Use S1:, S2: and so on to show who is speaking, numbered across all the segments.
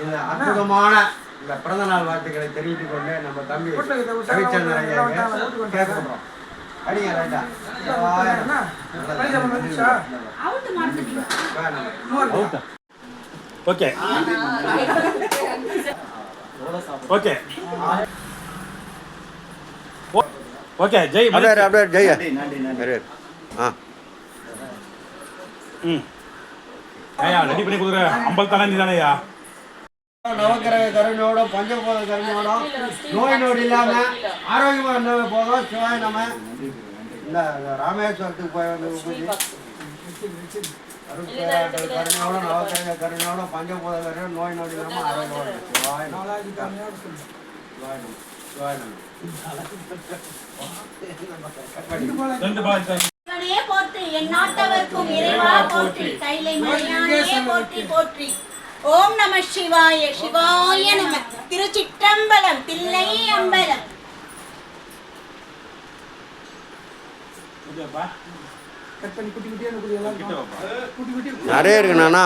S1: இந்த அற்புதமான இந்த பிறந்த நாள் வாழ்த்துக்களை தெரிவித்துக் கொண்டு நம்ம தம்பி ரவிச்சந்திரன் ஐயா கேட்க போகிறோம். அடிங்க ரைட்டா.
S2: ஓகே ஓகே ஓகே ஜெய்
S1: அப்படியே ஜெய் ஆ
S2: ஐயா ரெடி பண்ணி கொடுக்குற அம்பல் தானே நீ தானேயா
S1: நவக்கிரக கருணையோட பஞ்சபோத கருணையோட நோய் நோடி இல்லாம ஆரோக்கியமா இருந்த போதும் சிவாய் நம்ம இந்த ராமேஸ்வரத்துக்கு போய் வந்து கருணையோட நவக்கிரக கருணையோட பஞ்சபோத கருணை நோய் நோடி இல்லாம ஆரோக்கியமா சிவாய்
S3: போற்றி எந்நாட்டவர்க்கும் இறைவா போற்றி கைலை மலையானே போற்றி போற்றி. ஓம் நம சிவாய சிவாய நம. திருச்சிற்றம்பலம் தில்லை அம்பலம்.
S1: நிறைய இருக்கு நானா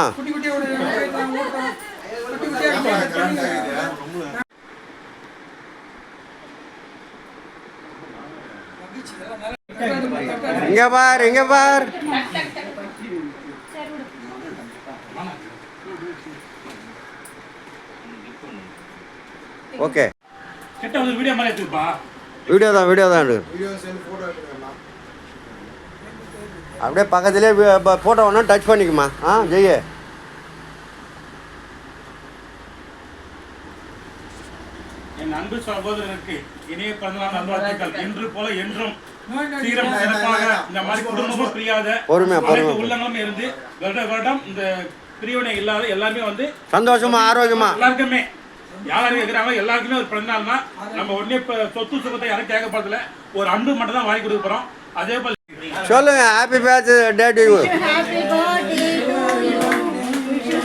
S1: இங்க பார் இங்க பார். ஓகே
S2: கிட்ட வந்து வீடியோ மாதிரி எடுத்துப்பா.
S1: வீடியோ தான் அப்படியே பக்கத்துலேயே ஃபோட்டோ ஒன்றா டச் பண்ணிக்குமா. ஆ ஜெய
S2: என் அன்பு சகோதரருக்கு இணைய பிறந்தநாள் நல்வாழ்த்துக்கள். இன்று போல என்றும் சீரம் சிறப்பாக இந்த மாதிரி குடும்பமும் பிரியாத உள்ளங்களும் இருந்து வருடம் இந்த பிரிவினை இல்லாத எல்லாருமே வந்து
S1: சந்தோஷமா ஆரோக்கியமா
S2: எல்லாருக்குமே யாரும் இருக்கிறாங்களோ எல்லாருக்குமே ஒரு பிறந்தநாள்னா நம்ம உடனே சொத்து சுகத்தை யாரும் கேட்கப்படுறதுல ஒரு அன்பு மட்டும் தான் வாங்கி கொடுக்க போறோம். அதே போல
S1: சொல்லுங்க. Happy birthday to you.
S3: Happy birthday to you.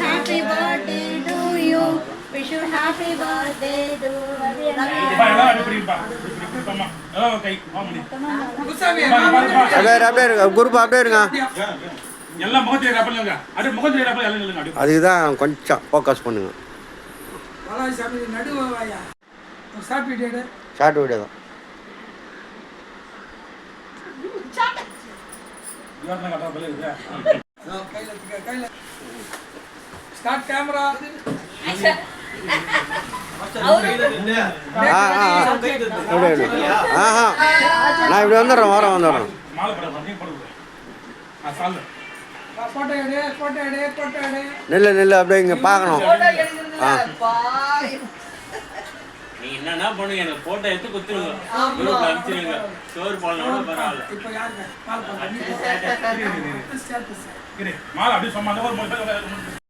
S3: Happy birthday to you. Wish you happy birthday to
S2: எல்லாம் அப்படிப்பா இப்பமா எல்லாம் கை மாமணி
S1: அப்படியே இருங்க. குரூப் அப்படியே இருங்க.
S2: எல்லாம் முகத்தை ரப்பலுங்க. அப்படியே முகத்தை ரப்பல் எல்லாம் இல்லங்க. அப்படியே
S1: அதுதான் கொஞ்சம் ஃபோக்கஸ் பண்ணுங்க. ஷார்ட் வீடியோ தான்.
S4: Start camera.
S1: நான் இப்படி வந்துடுறேன் வந்துடுறேன். நெல்லு அப்படியே இங்கே பார்க்கணும்.
S5: நீ என்னன்னா பண்ணுங்க, எனக்கு போட்டோ எடுத்து குத்துருங்க, குரூப்ல அனுப்பிச்சிருங்க. சோறு போடலாம் பரவாயில்ல.
S2: மாலை அப்படியே சமாதானம்